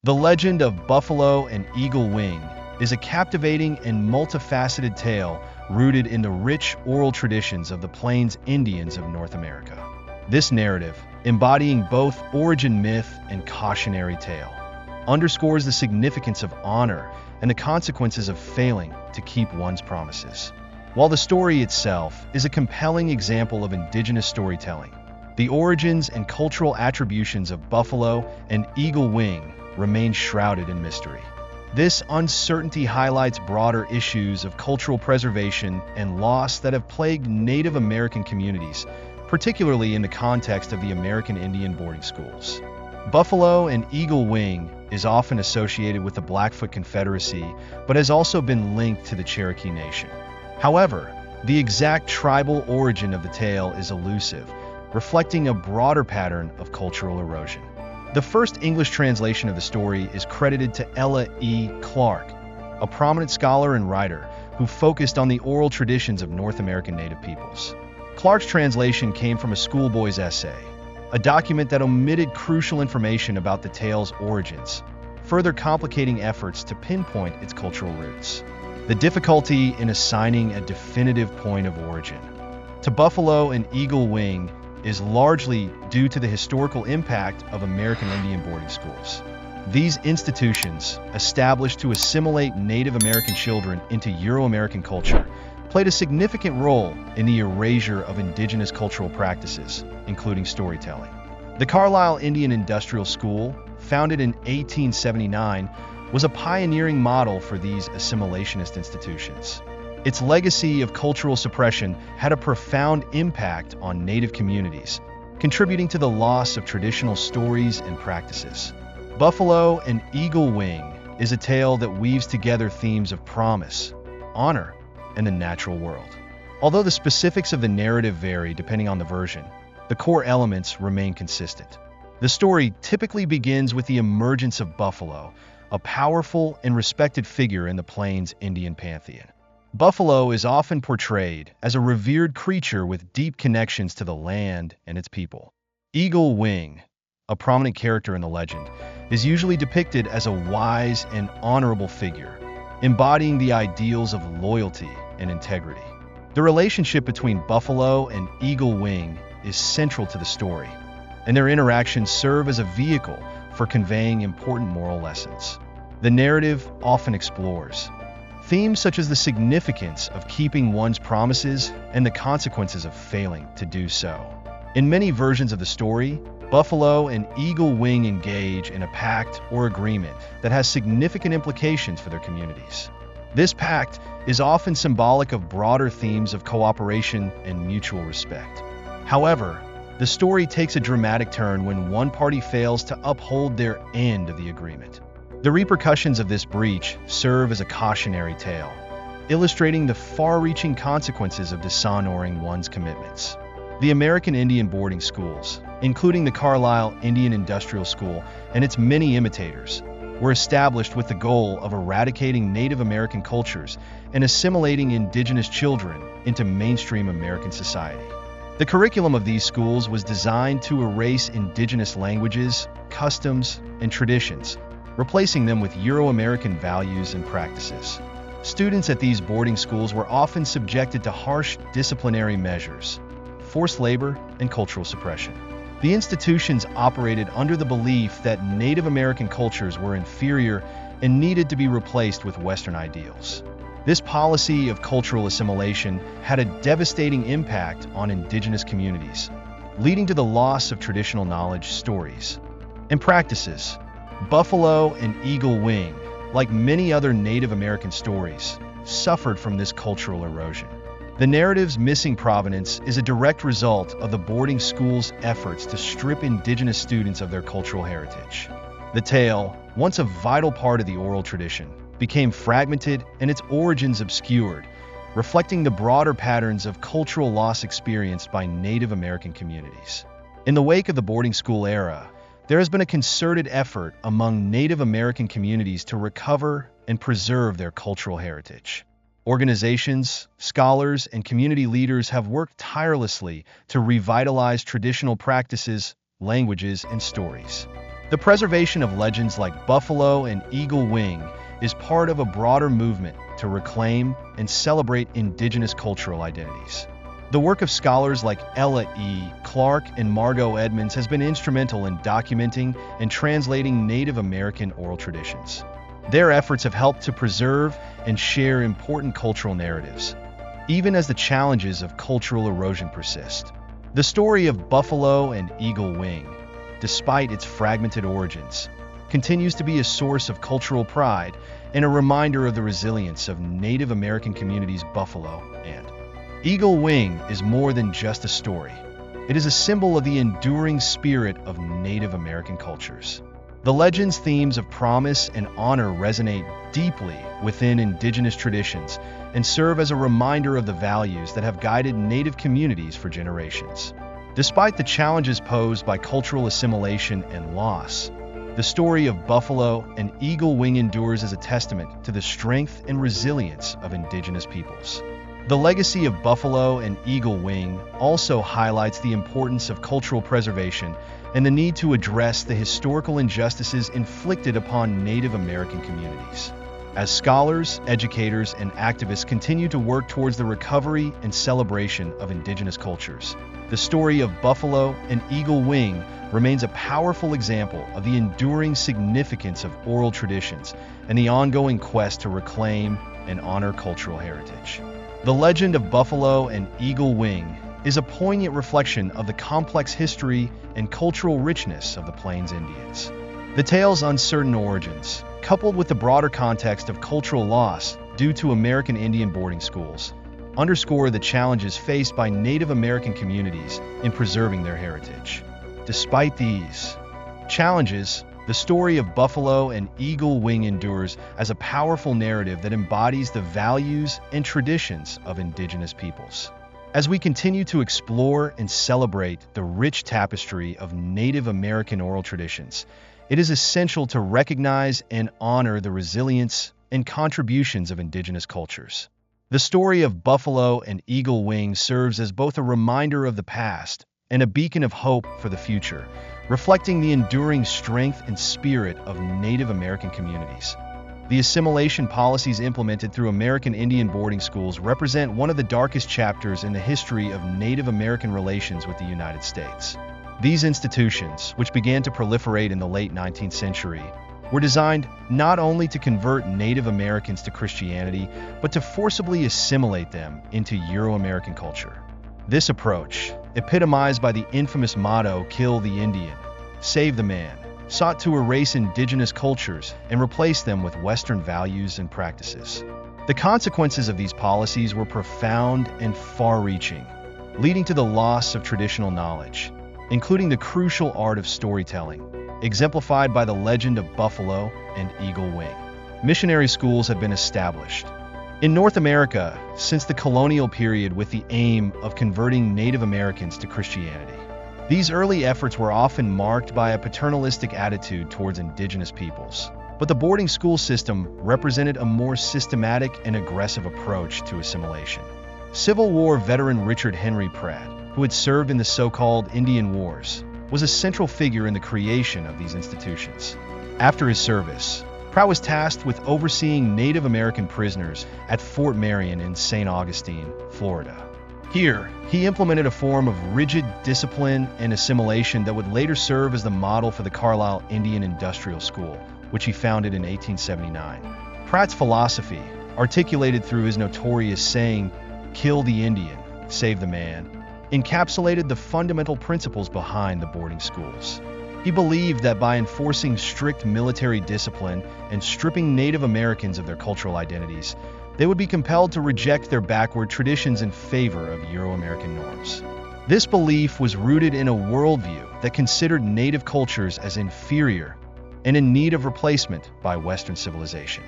The legend of Buffalo and Eagle Wing is a captivating and multifaceted tale rooted in the rich oral traditions of the Plains Indians of North America. This narrative, embodying both origin myth and cautionary tale, underscores the significance of honor and the consequences of failing to keep one's promises. While the story itself is a compelling example of indigenous storytelling, the origins and cultural attributions of Buffalo and Eagle Wing remain shrouded in mystery. This uncertainty highlights broader issues of cultural preservation and loss that have plagued Native American communities, particularly in the context of the American Indian boarding schools. Buffalo and Eagle Wing is often associated with the Blackfoot Confederacy, but has also been linked to the Cherokee Nation. However, the exact tribal origin of the tale is elusive, reflecting a broader pattern of cultural erosion. The first English translation of the story is credited to Ella E. Clark, a prominent scholar and writer who focused on the oral traditions of North American Native peoples. Clark's translation came from a schoolboy's essay, a document that omitted crucial information about the tale's origins, further complicating efforts to pinpoint its cultural roots. The difficulty in assigning a definitive point of origin to Buffalo and Eagle Wing is largely due to the historical impact of American Indian boarding schools. These institutions, established to assimilate Native American children into Euro-American culture, played a significant role in the erasure of indigenous cultural practices, including storytelling. The Carlisle Indian Industrial School, founded in 1879, was a pioneering model for these assimilationist institutions. Its legacy of cultural suppression had a profound impact on Native communities, contributing to the loss of traditional stories and practices. Buffalo and Eagle Wing is a tale that weaves together themes of promise, honor, and the natural world. Although the specifics of the narrative vary depending on the version, the core elements remain consistent. The story typically begins with the emergence of Buffalo, a powerful and respected figure in the Plains Indian pantheon. Buffalo is often portrayed as a revered creature with deep connections to the land and its people. Eagle Wing, a prominent character in the legend, is usually depicted as a wise and honorable figure, embodying the ideals of loyalty and integrity. The relationship between Buffalo and Eagle Wing is central to the story, and their interactions serve as a vehicle for conveying important moral lessons. The narrative often explores themes such as the significance of keeping one's promises and the consequences of failing to do so. In many versions of the story, Buffalo and Eagle Wing engage in a pact or agreement that has significant implications for their communities. This pact is often symbolic of broader themes of cooperation and mutual respect. However, the story takes a dramatic turn when one party fails to uphold their end of the agreement. The repercussions of this breach serve as a cautionary tale, illustrating the far-reaching consequences of dishonoring one's commitments. The American Indian boarding schools, including the Carlisle Indian Industrial School and its many imitators, were established with the goal of eradicating Native American cultures and assimilating indigenous children into mainstream American society. The curriculum of these schools was designed to erase indigenous languages, customs, and traditions, replacing them with Euro-American values and practices. Students at these boarding schools were often subjected to harsh disciplinary measures, forced labor, and cultural suppression. The institutions operated under the belief that Native American cultures were inferior and needed to be replaced with Western ideals. This policy of cultural assimilation had a devastating impact on indigenous communities, leading to the loss of traditional knowledge, stories, and practices. Buffalo and Eagle Wing, like many other Native American stories, suffered from this cultural erosion. The narrative's missing provenance is a direct result of the boarding school's efforts to strip indigenous students of their cultural heritage. The tale, once a vital part of the oral tradition, became fragmented and its origins obscured, reflecting the broader patterns of cultural loss experienced by Native American communities. In the wake of the boarding school era, there has been a concerted effort among Native American communities to recover and preserve their cultural heritage. Organizations, scholars, and community leaders have worked tirelessly to revitalize traditional practices, languages, and stories. The preservation of legends like buffalo and eagle wing is part of a broader movement to reclaim and celebrate indigenous cultural identities. The work of scholars like Ella E. Clark and Margot Edmonds has been instrumental in documenting and translating Native American oral traditions. Their efforts have helped to preserve and share important cultural narratives, even as the challenges of cultural erosion persist. The story of buffalo and eagle wing, despite its fragmented origins, continues to be a source of cultural pride and a reminder of the resilience of Native American communities. Buffalo and eagle wing is more than just a story. It is a symbol of the enduring spirit of Native American cultures. The legend's themes of promise and honor resonate deeply within indigenous traditions and serve as a reminder of the values that have guided Native communities for generations. Despite the challenges posed by cultural assimilation and loss, the story of buffalo and eagle wing endures as a testament to the strength and resilience of indigenous peoples. The legacy of buffalo and eagle wing also highlights the importance of cultural preservation and the need to address the historical injustices inflicted upon Native American communities. As scholars, educators, and activists continue to work towards the recovery and celebration of indigenous cultures, the story of buffalo and eagle wing remains a powerful example of the enduring significance of oral traditions and the ongoing quest to reclaim and honor cultural heritage. The legend of buffalo and eagle wing is a poignant reflection of the complex history and cultural richness of the Plains Indians. The tale's uncertain origins, coupled with the broader context of cultural loss due to American Indian boarding schools, underscore the challenges faced by Native American communities in preserving their heritage. Despite these challenges, the story of buffalo and eagle wing endures as a powerful narrative that embodies the values and traditions of indigenous peoples. As we continue to explore and celebrate the rich tapestry of Native American oral traditions, it is essential to recognize and honor the resilience and contributions of indigenous cultures. The story of buffalo and eagle wing serves as both a reminder of the past and a beacon of hope for the future, reflecting the enduring strength and spirit of Native American communities. The assimilation policies implemented through American Indian boarding schools represent one of the darkest chapters in the history of Native American relations with the United States. These institutions, which began to proliferate in the late 19th century, were designed not only to convert Native Americans to Christianity, but to forcibly assimilate them into Euro-American culture. This approach, epitomized by the infamous motto, "Kill the Indian, save the man," sought to erase indigenous cultures and replace them with Western values and practices. The consequences of these policies were profound and far-reaching, leading to the loss of traditional knowledge, including the crucial art of storytelling, exemplified by the legend of buffalo and eagle wing. Missionary schools have been established in North America since the colonial period with the aim of converting Native Americans to Christianity. These early efforts were often marked by a paternalistic attitude towards indigenous peoples, but the boarding school system represented a more systematic and aggressive approach to assimilation. Civil War veteran Richard Henry Pratt, who had served in the so-called Indian Wars, was a central figure in the creation of these institutions. After his service, Pratt was tasked with overseeing Native American prisoners at Fort Marion in St. Augustine, Florida. Here, he implemented a form of rigid discipline and assimilation that would later serve as the model for the Carlisle Indian Industrial School, which he founded in 1879. Pratt's philosophy, articulated through his notorious saying, "Kill the Indian, save the man," encapsulated the fundamental principles behind the boarding schools. He believed that by enforcing strict military discipline and stripping Native Americans of their cultural identities, they would be compelled to reject their backward traditions in favor of Euro-American norms. This belief was rooted in a worldview that considered Native cultures as inferior and in need of replacement by Western civilization.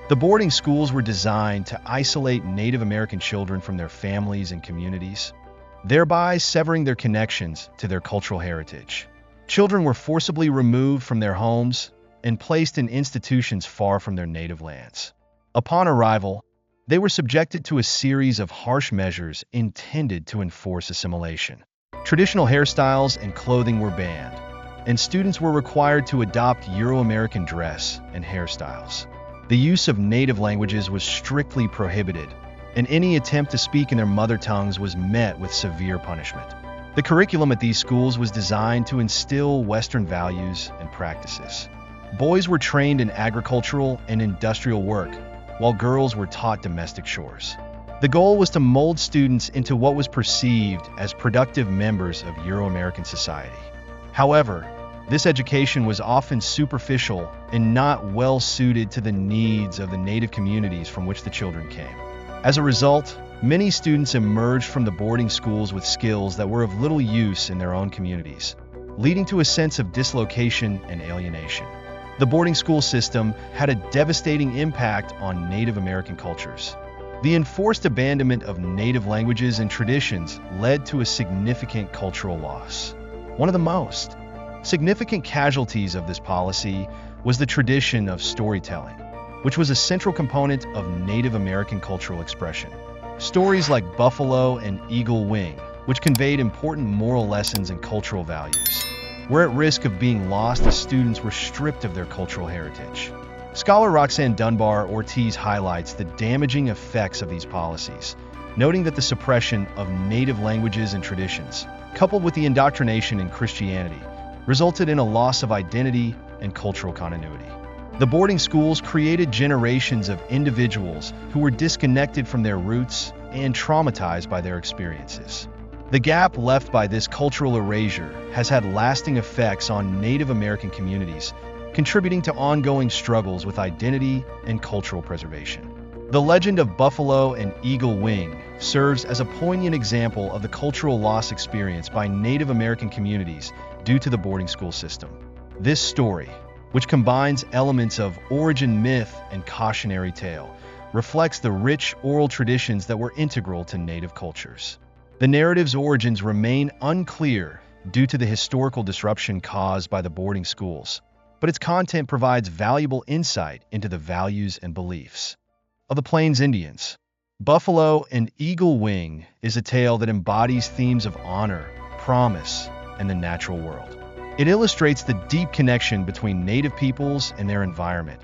The boarding schools were designed to isolate Native American children from their families and communities, thereby severing their connections to their cultural heritage. Children were forcibly removed from their homes and placed in institutions far from their native lands. Upon arrival, they were subjected to a series of harsh measures intended to enforce assimilation. Traditional hairstyles and clothing were banned, and students were required to adopt Euro-American dress and hairstyles. The use of native languages was strictly prohibited, and any attempt to speak in their mother tongues was met with severe punishment. The curriculum at these schools was designed to instill Western values and practices. Boys were trained in agricultural and industrial work, while girls were taught domestic chores. The goal was to mold students into what was perceived as productive members of Euro-American society. However, this education was often superficial and not well suited to the needs of the native communities from which the children came. As a result, many students emerged from the boarding schools with skills that were of little use in their own communities, leading to a sense of dislocation and alienation. The boarding school system had a devastating impact on Native American cultures. The enforced abandonment of native languages and traditions led to a significant cultural loss. One of the most significant casualties of this policy was the tradition of storytelling, which was a central component of Native American cultural expression. Stories like Buffalo and Eagle Wing, which conveyed important moral lessons and cultural values, were at risk of being lost as students were stripped of their cultural heritage. Scholar Roxanne Dunbar Ortiz highlights the damaging effects of these policies, noting that the suppression of native languages and traditions, coupled with the indoctrination in Christianity, resulted in a loss of identity and cultural continuity. The boarding schools created generations of individuals who were disconnected from their roots and traumatized by their experiences. The gap left by this cultural erasure has had lasting effects on Native American communities, contributing to ongoing struggles with identity and cultural preservation. The legend of Buffalo and Eagle Wing serves as a poignant example of the cultural loss experienced by Native American communities due to the boarding school system. This story, which combines elements of origin myth and cautionary tale, reflects the rich oral traditions that were integral to Native cultures. The narrative's origins remain unclear due to the historical disruption caused by the boarding schools, but its content provides valuable insight into the values and beliefs of the Plains Indians. Buffalo and Eagle Wing is a tale that embodies themes of honor, promise, and the natural world. It illustrates the deep connection between Native peoples and their environment,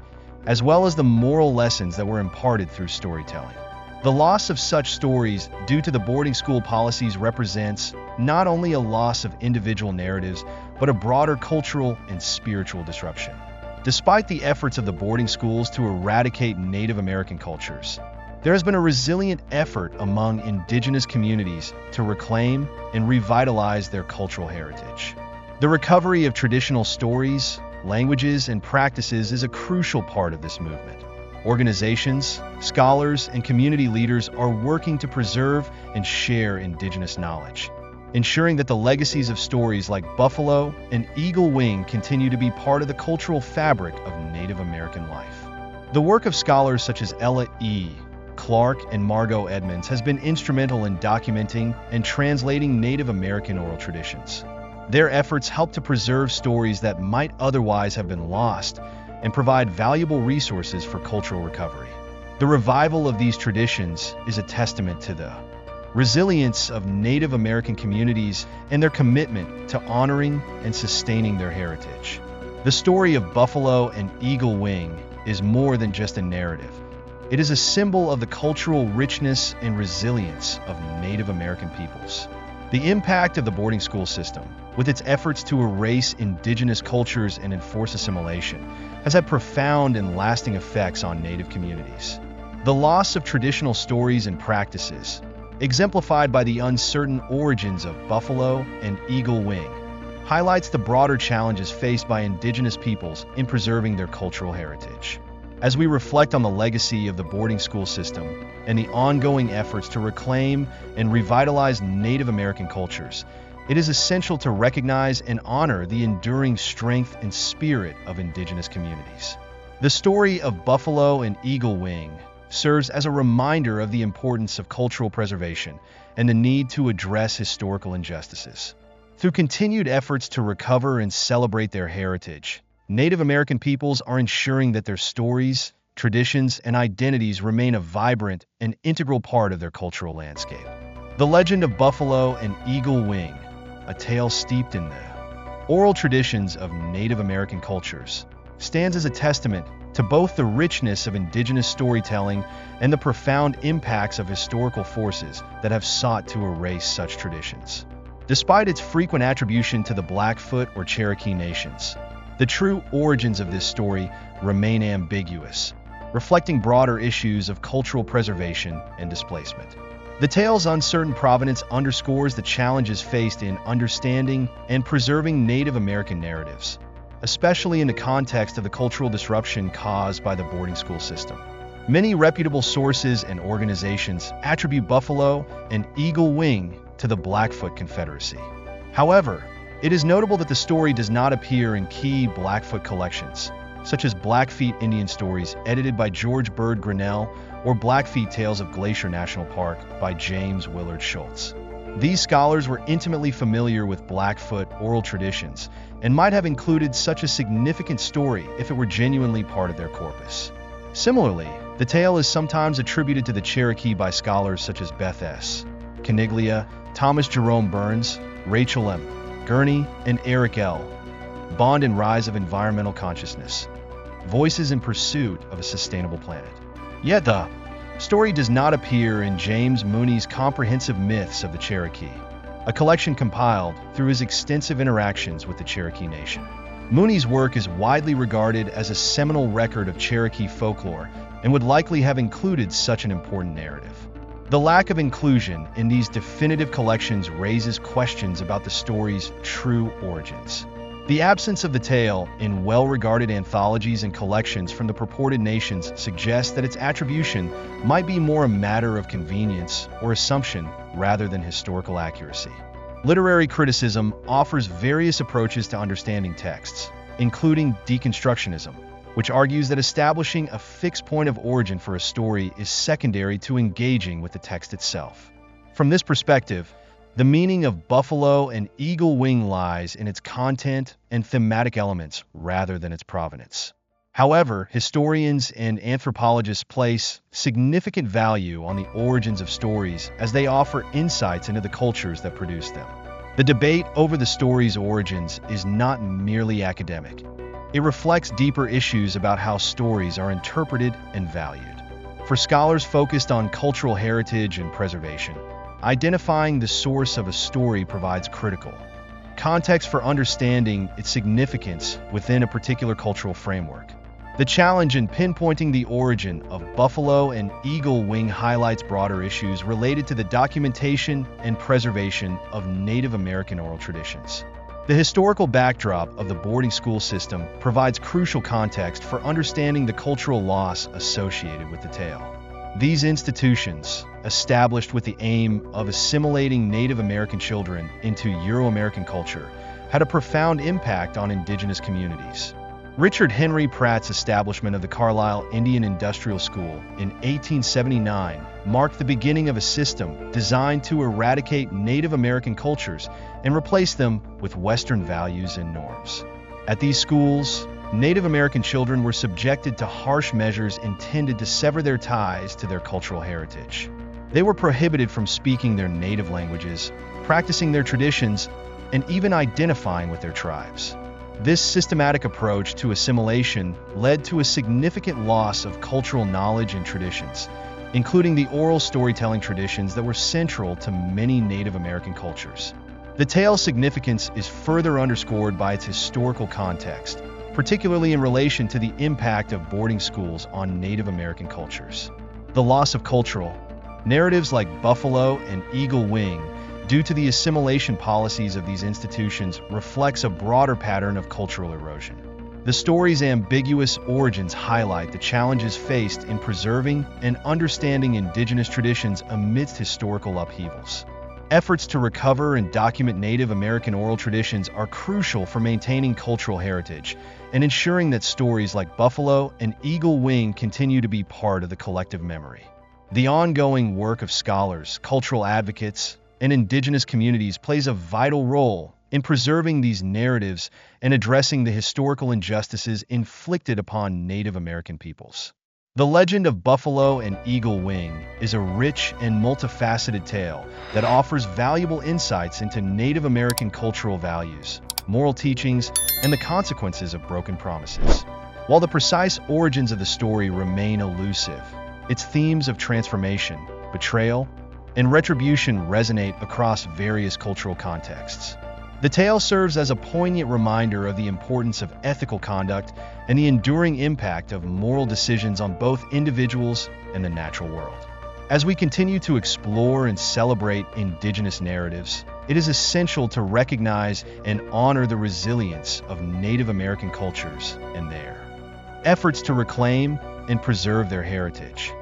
as well as the moral lessons that were imparted through storytelling. The loss of such stories due to the boarding school policies represents not only a loss of individual narratives, but a broader cultural and spiritual disruption. Despite the efforts of the boarding schools to eradicate Native American cultures, there has been a resilient effort among indigenous communities to reclaim and revitalize their cultural heritage. The recovery of traditional stories, languages, and practices is a crucial part of this movement. Organizations, scholars, and community leaders are working to preserve and share indigenous knowledge, ensuring that the legacies of stories like Buffalo and Eagle Wing continue to be part of the cultural fabric of Native American life. The work of scholars such as Ella E. Clark and Margot Edmonds has been instrumental in documenting and translating Native American oral traditions. Their efforts help to preserve stories that might otherwise have been lost and provide valuable resources for cultural recovery. The revival of these traditions is a testament to the resilience of Native American communities and their commitment to honoring and sustaining their heritage. The story of Buffalo and Eagle Wing is more than just a narrative. It is a symbol of the cultural richness and resilience of Native American peoples. The impact of the boarding school system, with its efforts to erase indigenous cultures and enforce assimilation, has had profound and lasting effects on Native communities. The loss of traditional stories and practices, exemplified by the uncertain origins of Buffalo and Eagle Wing, highlights the broader challenges faced by indigenous peoples in preserving their cultural heritage. As we reflect on the legacy of the boarding school system and the ongoing efforts to reclaim and revitalize Native American cultures, it is essential to recognize and honor the enduring strength and spirit of indigenous communities. The story of Buffalo and Eagle Wing serves as a reminder of the importance of cultural preservation and the need to address historical injustices. Through continued efforts to recover and celebrate their heritage, Native American peoples are ensuring that their stories, traditions, and identities remain a vibrant and integral part of their cultural landscape. The legend of Buffalo and Eagle Wing, a tale steeped in the Oral Traditions of Native American Cultures stands as a testament to both the richness of indigenous storytelling and the profound impacts of historical forces that have sought to erase such traditions. Despite its frequent attribution to the Blackfoot or Cherokee nations, the true origins of this story remain ambiguous, reflecting broader issues of cultural preservation and displacement. The tale's uncertain provenance underscores the challenges faced in understanding and preserving Native American narratives, especially in the context of the cultural disruption caused by the boarding school system. Many reputable sources and organizations attribute Buffalo and Eagle Wing to the Blackfoot Confederacy. However, it is notable that the story does not appear in key Blackfoot collections, such as Blackfeet Indian Stories edited by George Bird Grinnell or Blackfeet Tales of Glacier National Park by James Willard Schultz. These scholars were intimately familiar with Blackfoot oral traditions and might have included such a significant story if it were genuinely part of their corpus. Similarly, the tale is sometimes attributed to the Cherokee by scholars such as Beth S. Caniglia, Thomas Jerome Burns, Rachel M. Gurney, and Eric L. Bond and Rise of Environmental Consciousness. Voices in Pursuit of a Sustainable Planet. Yet the story does not appear in James Mooney's comprehensive Myths of the Cherokee, a collection compiled through his extensive interactions with the Cherokee Nation. Mooney's work is widely regarded as a seminal record of Cherokee folklore and would likely have included such an important narrative. The lack of inclusion in these definitive collections raises questions about the story's true origins. The absence of the tale in well-regarded anthologies and collections from the purported nations suggests that its attribution might be more a matter of convenience or assumption rather than historical accuracy. Literary criticism offers various approaches to understanding texts, including deconstructionism, which argues that establishing a fixed point of origin for a story is secondary to engaging with the text itself. From this perspective, the meaning of Buffalo and Eagle Wing lies in its content and thematic elements rather than its provenance. However, historians and anthropologists place significant value on the origins of stories as they offer insights into the cultures that produce them. The debate over the story's origins is not merely academic. It reflects deeper issues about how stories are interpreted and valued. For scholars focused on cultural heritage and preservation, identifying the source of a story provides critical context for understanding its significance within a particular cultural framework. The challenge in pinpointing the origin of Buffalo and Eagle Wing highlights broader issues related to the documentation and preservation of Native American oral traditions. The historical backdrop of the boarding school system provides crucial context for understanding the cultural loss associated with the tale. These institutions, established with the aim of assimilating Native American children into Euro-American culture, had a profound impact on indigenous communities. Richard Henry Pratt's establishment of the Carlisle Indian Industrial School in 1879 marked the beginning of a system designed to eradicate Native American cultures and replace them with Western values and norms. At these schools, Native American children were subjected to harsh measures intended to sever their ties to their cultural heritage. They were prohibited from speaking their native languages, practicing their traditions, and even identifying with their tribes. This systematic approach to assimilation led to a significant loss of cultural knowledge and traditions, including the oral storytelling traditions that were central to many Native American cultures. The tale's significance is further underscored by its historical context, particularly in relation to the impact of boarding schools on Native American cultures. The loss of cultural narratives like Buffalo and Eagle Wing, due to the assimilation policies of these institutions, reflects a broader pattern of cultural erosion. The story's ambiguous origins highlight the challenges faced in preserving and understanding indigenous traditions amidst historical upheavals. Efforts to recover and document Native American oral traditions are crucial for maintaining cultural heritage and ensuring that stories like Buffalo and Eagle Wing continue to be part of the collective memory. The ongoing work of scholars, cultural advocates, and indigenous communities plays a vital role in preserving these narratives and addressing the historical injustices inflicted upon Native American peoples. The legend of Buffalo and Eagle Wing is a rich and multifaceted tale that offers valuable insights into Native American cultural values, moral teachings, and the consequences of broken promises. While the precise origins of the story remain elusive, its themes of transformation, betrayal, and retribution resonate across various cultural contexts. The tale serves as a poignant reminder of the importance of ethical conduct and the enduring impact of moral decisions on both individuals and the natural world. As we continue to explore and celebrate indigenous narratives, it is essential to recognize and honor the resilience of Native American cultures and their efforts to reclaim and preserve their heritage.